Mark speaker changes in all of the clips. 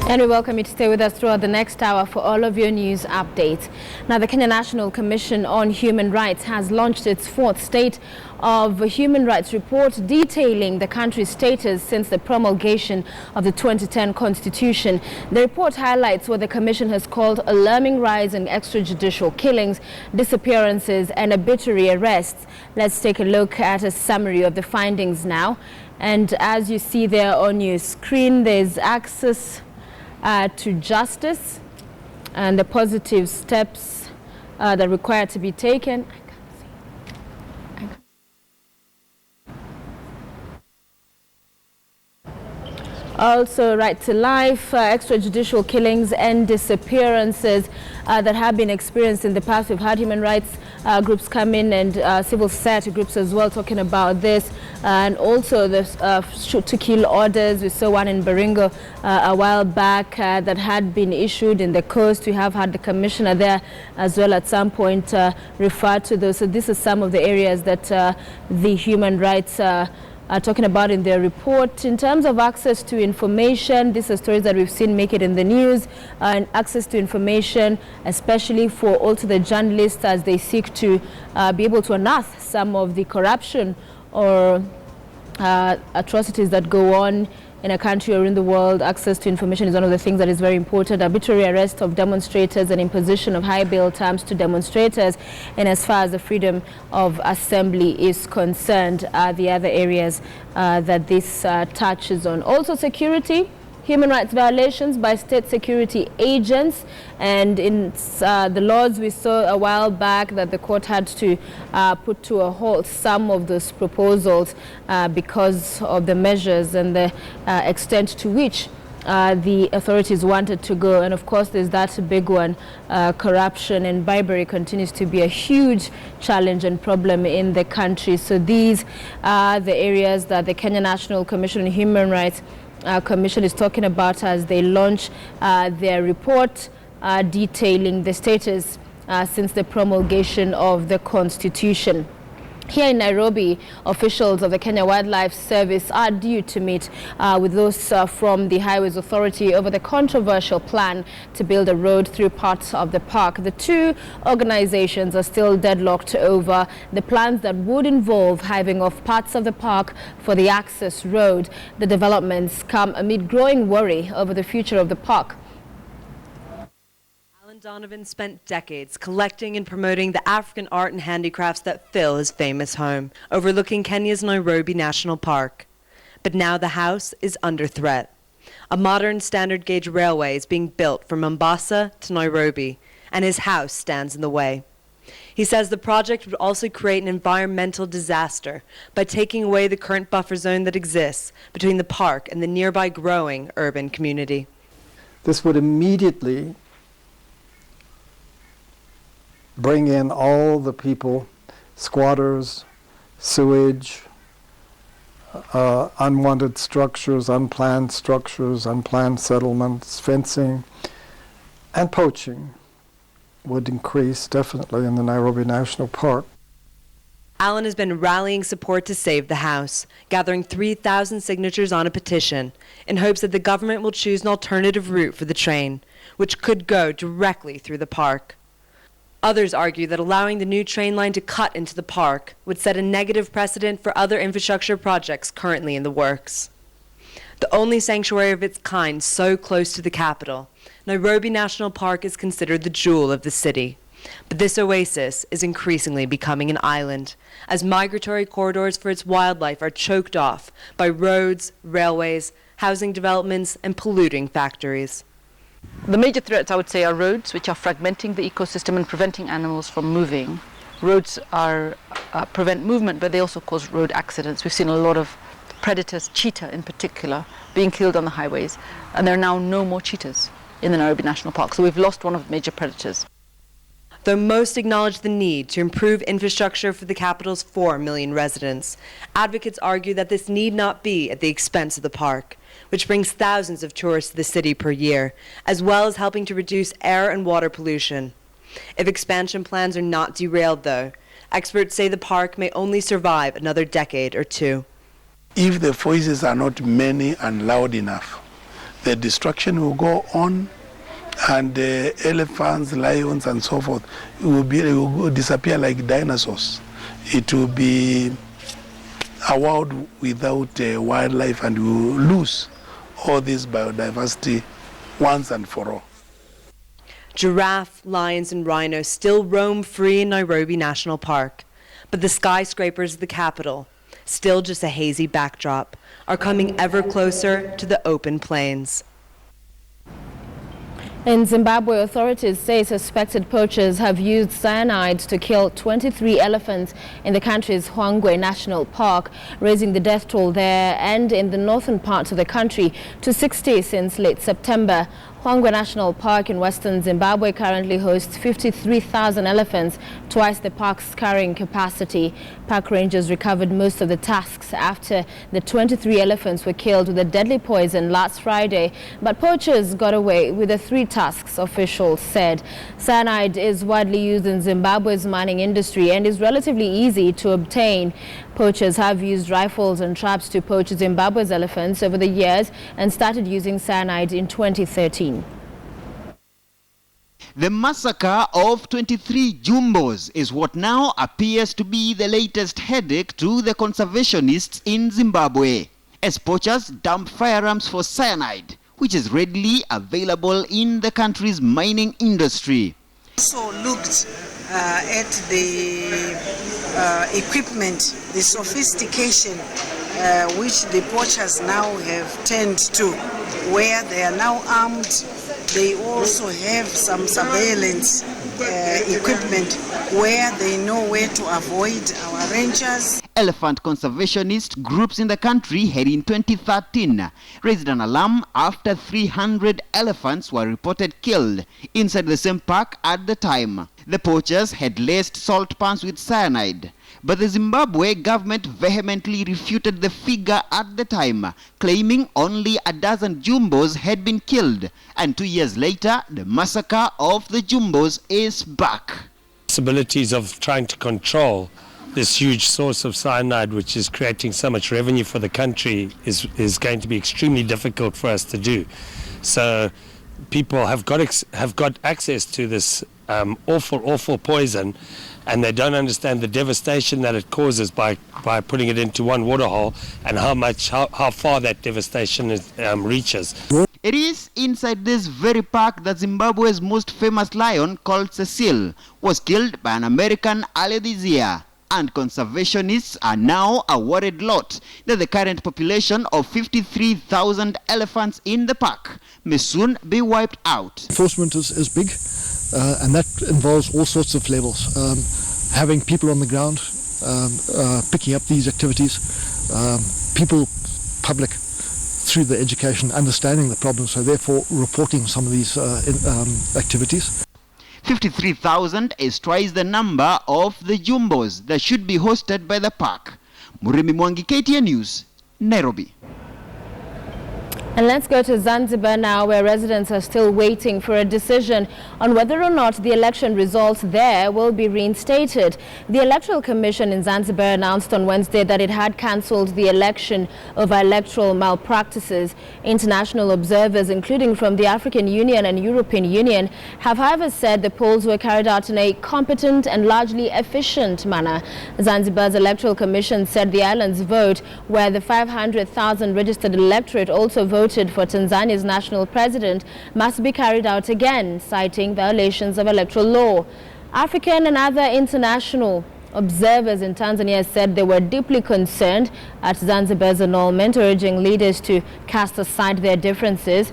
Speaker 1: And we welcome you to stay with us throughout the next hour for all of your news updates. Now, the Kenya National Commission on Human Rights has launched its fourth State of Human Rights report detailing the country's status since the promulgation of the 2010 Constitution. The report highlights what the Commission has called a alarming rise in extrajudicial killings, disappearances and arbitrary arrests. Let's take a look at a summary of the findings now. And as you see there on your screen, there's access to justice and the positive steps that are required to be taken. Also, right to life, extrajudicial killings and disappearances that have been experienced in the past. We've had human rights groups come in and civil society groups as well talking about this. And also the shoot to kill orders. We saw one in Baringo a while back that had been issued in the coast. We have had the commissioner there as well at some point refer to those. So this is some of the areas that the human rights are talking about in their report. In terms of access to information, these are stories that we've seen make it in the news, and access to information, especially for also the journalists as they seek to be able to unearth some of the corruption or atrocities that go on in a country or in the world. Access to information is one of the things that is very important. Arbitrary arrest of demonstrators and imposition of high bail terms to demonstrators. And as far as the freedom of assembly is concerned, the other areas that this touches on. Also security, human rights violations by state security agents. And in the laws we saw a while back that the court had to put to a halt some of those proposals because of the measures and the extent to which the authorities wanted to go. And of course there's that big one, corruption and bribery continues to be a huge challenge and problem in the country. So these are the areas that the Kenya National Commission on Human Rights Commission is talking about as they launch their report detailing the status since the promulgation of the Constitution. Here in Nairobi, officials of the Kenya Wildlife Service are due to meet with those from the Highways Authority over the controversial plan to build a road through parts of the park. The two organizations are still deadlocked over the plans that would involve hiving off parts of the park for the access road. The developments come amid growing worry over the future of the park.
Speaker 2: Donovan spent decades collecting and promoting the African art and handicrafts that fill his famous home, overlooking Kenya's Nairobi National Park. But now the house is under threat. A modern standard gauge railway is being built from Mombasa to Nairobi, and his house stands in the way. He says the project would also create an environmental disaster by taking away the current buffer zone that exists between the park and the nearby growing urban community.
Speaker 3: This would immediately bring in all the people, squatters, sewage, unwanted structures, unplanned settlements, fencing, and poaching would increase definitely in the Nairobi National Park.
Speaker 2: Alan has been rallying support to save the house, gathering 3,000 signatures on a petition in hopes that the government will choose an alternative route for the train, which could go directly through the park. Others argue that allowing the new train line to cut into the park would set a negative precedent for other infrastructure projects currently in the works. The only sanctuary of its kind so close to the capital, Nairobi National Park is considered the jewel of the city. But this oasis is increasingly becoming an island, as migratory corridors for its wildlife are choked off by roads, railways, housing developments, and polluting factories.
Speaker 4: The major threats, I would say, are roads, which are fragmenting the ecosystem and preventing animals from moving. Roads prevent movement, but they also cause road accidents. We've seen a lot of predators, cheetah in particular, being killed on the highways, and there are now no more cheetahs in the Nairobi National Park, so we've lost one of the major predators.
Speaker 2: Though most acknowledge the need to improve infrastructure for the capital's 4 million residents, advocates argue that this need not be at the expense of the park, which brings thousands of tourists to the city per year, as well as helping to reduce air and water pollution. If expansion plans are not derailed, though, experts say the park may only survive another decade or two.
Speaker 5: If the voices are not many and loud enough, the destruction will go on, and elephants, lions, and so forth it will disappear like dinosaurs. It will be a world without wildlife, and we will lose all this biodiversity once and for all.
Speaker 2: Giraffe, lions, and rhinos still roam free in Nairobi National Park, but the skyscrapers of the capital, still just a hazy backdrop, are coming ever closer to the open plains.
Speaker 1: In Zimbabwe, authorities say suspected poachers have used cyanide to kill 23 elephants in the country's Hwangwe National Park, raising the death toll there and in the northern parts of the country to 60 since late September. Hwangwe National Park in western Zimbabwe currently hosts 53,000 elephants, twice the park's carrying capacity. Park rangers recovered most of the tusks after the 23 elephants were killed with a deadly poison last Friday, but poachers got away with the 3 tusks, officials said. Cyanide is widely used in Zimbabwe's mining industry and is relatively easy to obtain. Poachers have used rifles and traps to poach Zimbabwe's elephants over the years and started using cyanide in 2013.
Speaker 6: The massacre of 23 jumbos is what now appears to be the latest headache to the conservationists in Zimbabwe, as poachers dump firearms for cyanide, which is readily available in the country's mining industry.
Speaker 7: Also looked at the equipment, the sophistication which the poachers now have turned to, where they are now armed. They also have some surveillance equipment where they know where to avoid our rangers.
Speaker 6: Elephant conservationist groups in the country had in 2013 raised an alarm after 300 elephants were reported killed inside the same park at the time. The poachers had laced salt pans with cyanide, but the Zimbabwe government vehemently refuted the figure at the time, claiming only a dozen jumbos had been killed, and 2 years later the massacre of the jumbos is back.
Speaker 8: Possibilities of trying to control this huge source of cyanide, which is creating so much revenue for the country, is going to be extremely difficult for us to do. So people have got access to this awful poison, and they don't understand the devastation that it causes by putting it into one waterhole, and how far that devastation reaches.
Speaker 6: It is inside this very park that Zimbabwe's most famous lion, called Cecil, was killed by an American earlier this year. And conservationists are now a worried lot that the current population of 53,000 elephants in the park may soon be wiped out.
Speaker 9: Enforcement is big, and that involves all sorts of levels. Having people on the ground, picking up these activities, public, through the education, understanding the problem, so therefore reporting some of these activities.
Speaker 6: 53,000 is twice the number of the jumbos that should be hosted by the park. Murimi Mwangi, KTN News, Nairobi.
Speaker 1: And let's go to Zanzibar now, where residents are still waiting for a decision on whether or not the election results there will be reinstated. The Electoral Commission in Zanzibar announced on Wednesday that it had cancelled the election over electoral malpractices. International observers, including from the African Union and European Union, have however said the polls were carried out in a competent and largely efficient manner. Zanzibar's Electoral Commission said the island's vote, where the 500,000 registered electorate also voted for Tanzania's national president, must be carried out again, citing violations of electoral law. African and other international observers in Tanzania said they were deeply concerned at Zanzibar's annulment, urging leaders to cast aside their differences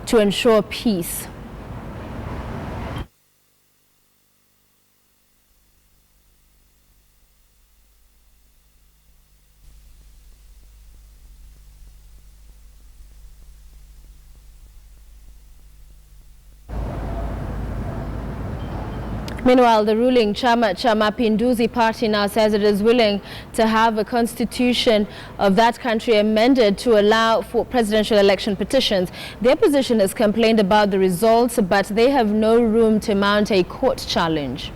Speaker 1: to ensure peace. Meanwhile, the ruling Chama Pinduzi party now says it is willing to have a constitution of that country amended to allow for presidential election petitions. The opposition has complained about the results, but they have no room to mount a court challenge.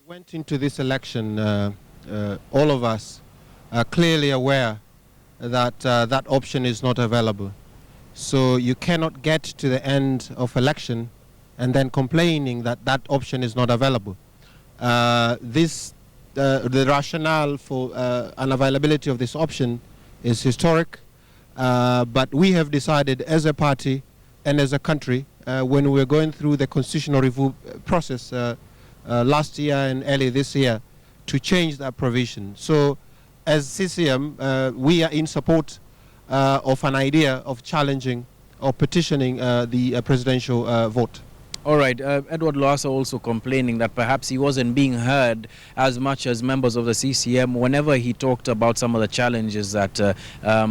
Speaker 10: We went into this election, all of us are clearly aware that that option is not available. So you cannot get to the end of election and then complaining that that option is not available. The rationale for unavailability of this option is historic, but we have decided as a party and as a country, when we were going through the constitutional review process last year and early this year, to change that provision. So as CCM, we are in support of an idea of challenging or petitioning the presidential vote.
Speaker 11: All right, Edward Lowassa also complaining that perhaps he wasn't being heard as much as members of the CCM whenever he talked about some of the challenges that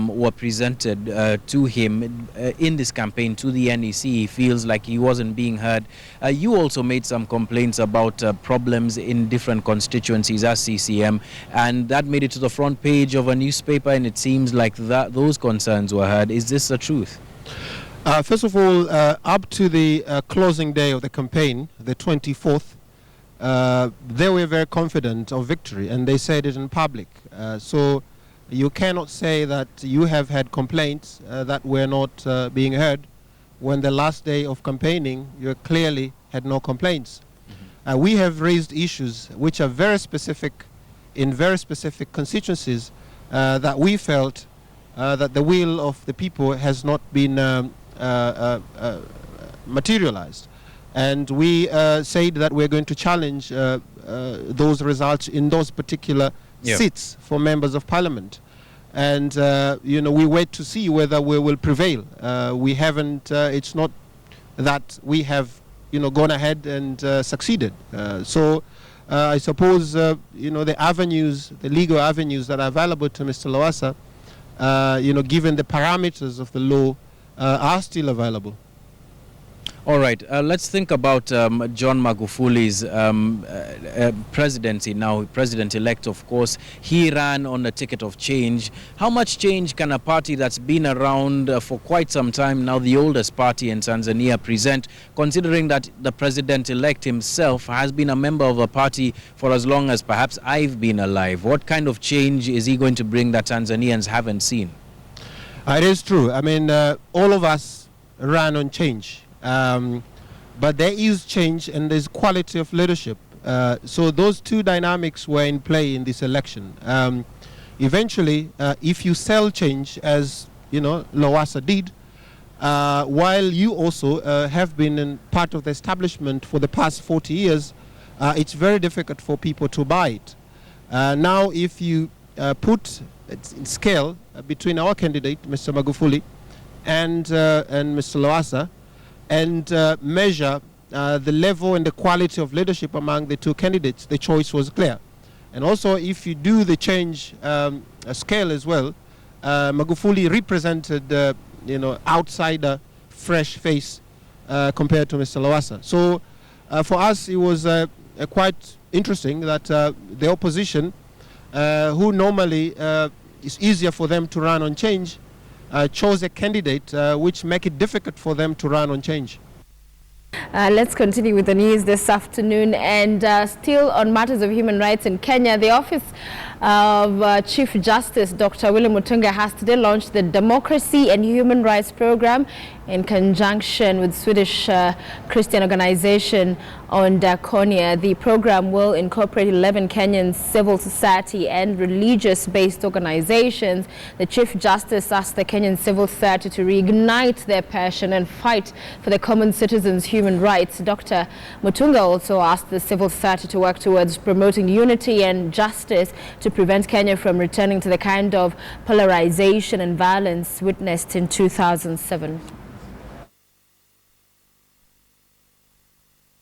Speaker 11: were presented to him in this campaign to the NEC. He feels like he wasn't being heard. You also made some complaints about problems in different constituencies as CCM, and that made it to the front page of a newspaper, and it seems like those concerns were heard. Is this the truth?
Speaker 10: First of all, up to the closing day of the campaign, the 24th, they were very confident of victory, and they said it in public. So you cannot say that you have had complaints that were not being heard when the last day of campaigning you clearly had no complaints. Mm-hmm. We have raised issues which are very specific in very specific constituencies that we felt that the will of the people has not been materialized, and we said that we're going to challenge those results in those particular seats for members of parliament, and we wait to see whether we will prevail. We haven't it's not that we have gone ahead and succeeded, so I suppose the avenues, the legal avenues that are available to Mr. Lowassa, given the parameters of the law, are still available.
Speaker 11: All right, let's think about John Magufuli's presidency now, president-elect, of course. He ran on a ticket of change. How much change can a party that's been around for quite some time now, the oldest party in Tanzania, present, considering that the president-elect himself has been a member of a party for as long as perhaps I've been alive? What kind of change is he going to bring that Tanzanians haven't seen?
Speaker 10: It is true. I mean, all of us ran on change. But there is change and there's quality of leadership. So those two dynamics were in play in this election. Eventually, if you sell change, as Lowassa did, while you also have been in part of the establishment for the past 40 years, it's very difficult for people to buy it. Now, if you put in scale between our candidate, Mr. Magufuli, and Mr. Lowassa, and measure the level and the quality of leadership among the two candidates, the choice was clear. And also, if you do the change scale as well, Magufuli represented, outsider, fresh face compared to Mr. Lowassa. So, for us, it was quite interesting that the opposition, who normally it's easier for them to run on change, chose a candidate which make it difficult for them to run on change.
Speaker 1: Let's continue with the news this afternoon, and still on matters of human rights in Kenya. The Office of Chief Justice Dr. William Mutunga has today launched the Democracy and Human Rights Program in conjunction with Swedish Christian organization on Diakonia. The program will incorporate 11 Kenyan civil society and religious-based organizations. The Chief Justice asked the Kenyan civil society to reignite their passion and fight for the common citizens' human rights. Dr. Mutunga also asked the civil society to work towards promoting unity and justice to prevent Kenya from returning to the kind of polarization and violence witnessed in 2007.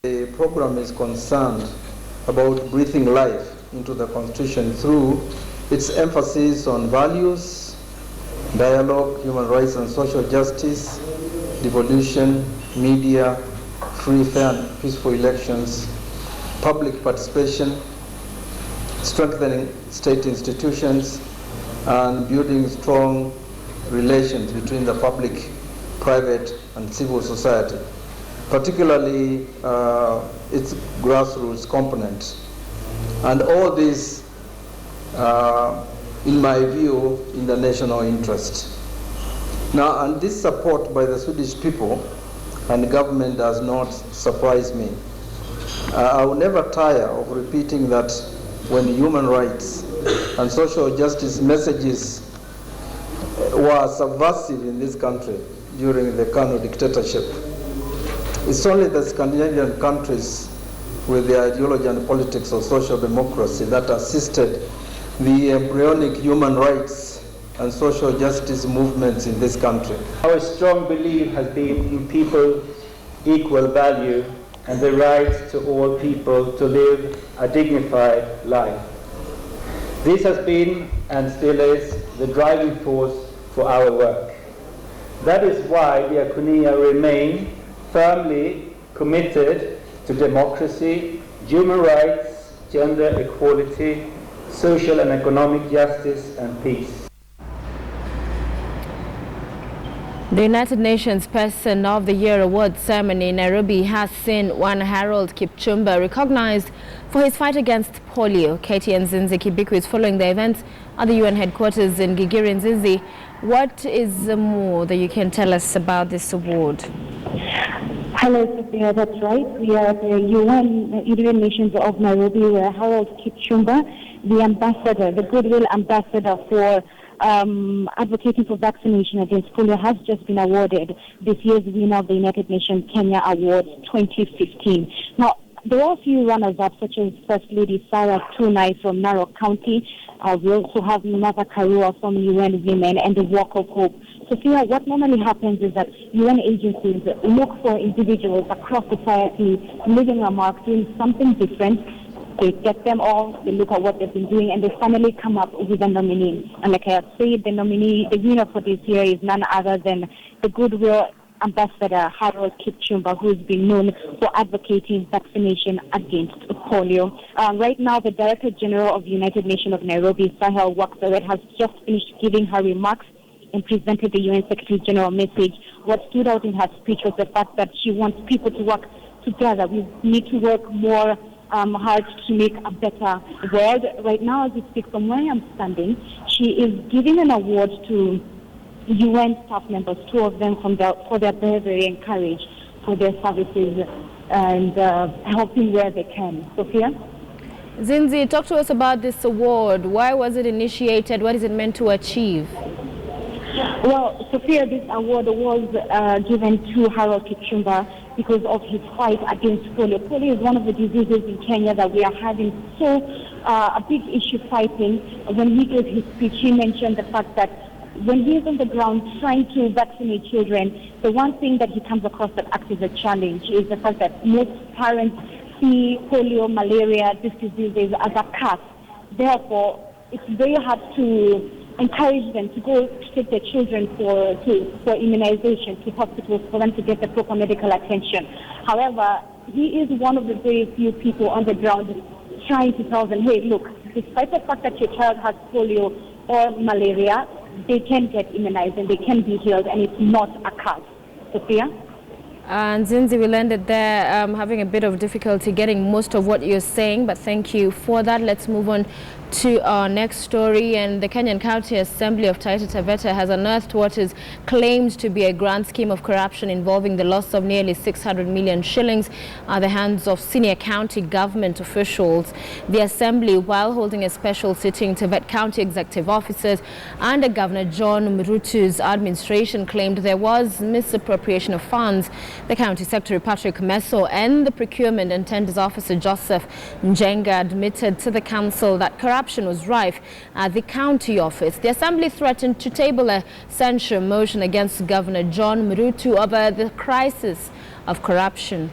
Speaker 12: The program is concerned about breathing life into the Constitution through its emphasis on values, dialogue, human rights and social justice, devolution, media, free, fair and peaceful elections, public participation, strengthening state institutions, and building strong relations between the public, private and civil society, particularly its grassroots component. And all this, in my view, in the national interest. Now, and this support by the Swedish people and government does not surprise me. I will never tire of repeating that when human rights and social justice messages were subversive in this country during the Kano dictatorship, it's only the Scandinavian countries with the ideology and politics of social democracy that assisted the embryonic human rights and social justice movements in this country.
Speaker 13: Our strong belief has been in people's equal value and the right to all people to live a dignified life. This has been and still is the driving force for our work. That is why Diakonia remain firmly committed to democracy, human rights, gender equality, social and economic justice and peace.
Speaker 1: The United Nations Person of the Year Award ceremony in Nairobi has seen one Harold Kipchumba recognized for his fight against polio. KTN Zinzi Kibiku is following the events at the UN headquarters in Gigiri. Zinzi, what is more that you can tell us about this award?
Speaker 14: Hello, Sophia, that's right. We are at the United Nations of Nairobi, where Harold Kipchumba, the ambassador, the goodwill ambassador for advocating for vaccination against polio, has just been awarded this year's winner of the United Nations Kenya Awards 2015. Now, there are a few runners-up, such as First Lady Sarah Tunai from Narok County. We also have Martha Karua from UN Women and the Walk of Hope. Sophia, what normally happens is that UN agencies look for individuals across society leaving a mark, doing something different. They get them all, they look at what they've been doing, and they finally come up with a nominee. And like I said, the winner for this year is none other than the Goodwill Ambassador Harold Kipchumba, who has been known for advocating vaccination against polio. Right now, the Director General of the United Nations of Nairobi, Sahel Wakberet, has just finished giving her remarks and presented the UN Secretary General message. What stood out in her speech was the fact that she wants people to work together. We need to work more hard to make a better world. Right now, as we speak, from where I'm standing, she is giving an award to UN staff members, 2 of them for their bravery and courage, for their services and helping where they can. Sophia?
Speaker 1: Zinzi, talk to us about this award. Why was it initiated? What is it meant to achieve?
Speaker 14: Well, Sophia, this award was given to Harold Kipchumba because of his fight against polio. Polio is one of the diseases in Kenya that we are having a big issue fighting. When he gave his speech, he mentioned the fact that when he is on the ground trying to vaccinate children, the one thing that he comes across that acts as a challenge is the fact that most parents see polio, malaria, these diseases as a curse. Therefore, it's very hard to encourage them to go to take their children for immunization to hospitals for them to get the proper medical attention. However, he is one of the very few people on the ground trying to tell them, hey, look, despite the fact that your child has polio or malaria, they can get immunized and they can be healed, and it's not a curse. Sophia?
Speaker 1: And Zinzi, we'll end it there. Having a bit of difficulty getting most of what you're saying, but thank you for that. Let's move on to our next story. And the Kenyan County Assembly of Taita Taveta has unearthed what is claimed to be a grand scheme of corruption involving the loss of nearly 600 million shillings at the hands of senior county government officials. The Assembly, while holding a special sitting to vet county executive officers under Governor John Murutu's administration, claimed there was misappropriation of funds. The County Secretary Patrick Meso and the Procurement and Tenders Officer Joseph Njenga admitted to the council that corruption was rife at the county office. The Assembly threatened to table a censure motion against Governor John Murutu over the crisis of corruption.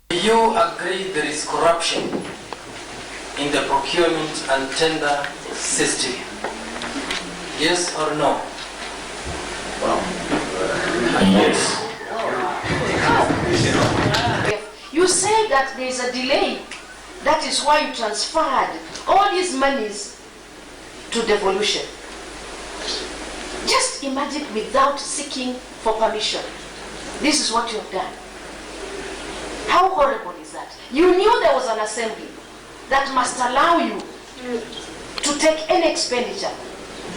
Speaker 15: Do you agree there is corruption in the procurement and tender system? Yes or no? Yes.
Speaker 16: You say that there is a delay. That is why you transferred all these monies to devolution. Just imagine, without seeking for permission. This is what you have done. How horrible is is that? You knew there was an assembly that must allow you to take any expenditure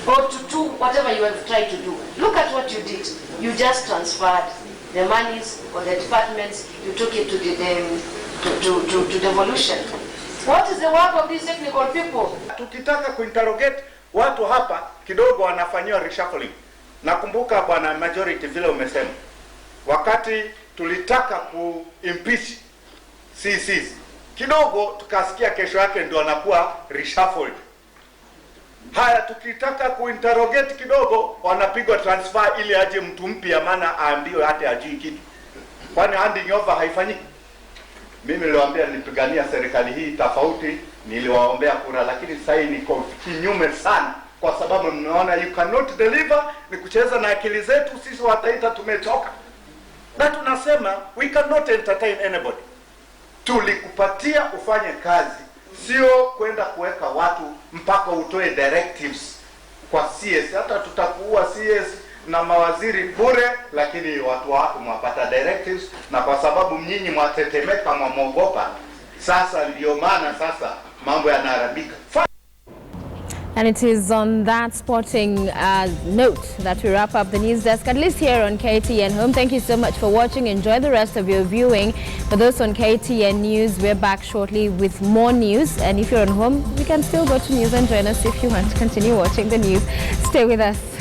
Speaker 16: or to do whatever you have tried to do. Look at what you did. You just transferred the monies for the departments, you took it to the to devolution. What is the work of these technical people?
Speaker 17: Tukitaka kuinterrogate watu hapa kidogo wanafanyiwa reshuffling. Nakumbuka bwana majority vile umesema. Wakati tulitaka kuimpeach CCs kidogo tukasikia kesho yake ndio anakuwa reshuffled. Haya tukitaka kuinterrogate kidogo wanapigwa transfer ili aje mtu mpya maana aambiwe hata ajui kitu. Kwani handing over haifanyiki? Mimi niliwaambia nilipigania serikali hii tofauti, niliwaombea kura, lakini sasa niko kinyume sana kwa sababu mnaona you cannot deliver, ni kucheza na akili zetu sisi wataita tumechoka. Na tunasema we cannot entertain anybody. Tulikupatia ufanye kazi, sio kwenda kuweka watu mpaka utoe directives kwa CS. Hata tutakuua CS na mawaziri bure, lakini watu wako mwapata directives, na kwa sababu mnyinyi mwatetemeka mwamogopa, sasa ndio maana sasa mambo yanaharibika.
Speaker 1: And it is on that sporting note that we wrap up the news desk, at least here on KTN Home. Thank you so much for watching. Enjoy the rest of your viewing. For those on KTN News, we're back shortly with more news. And if you're on home, you can still go to news and join us if you want to continue watching the news. Stay with us.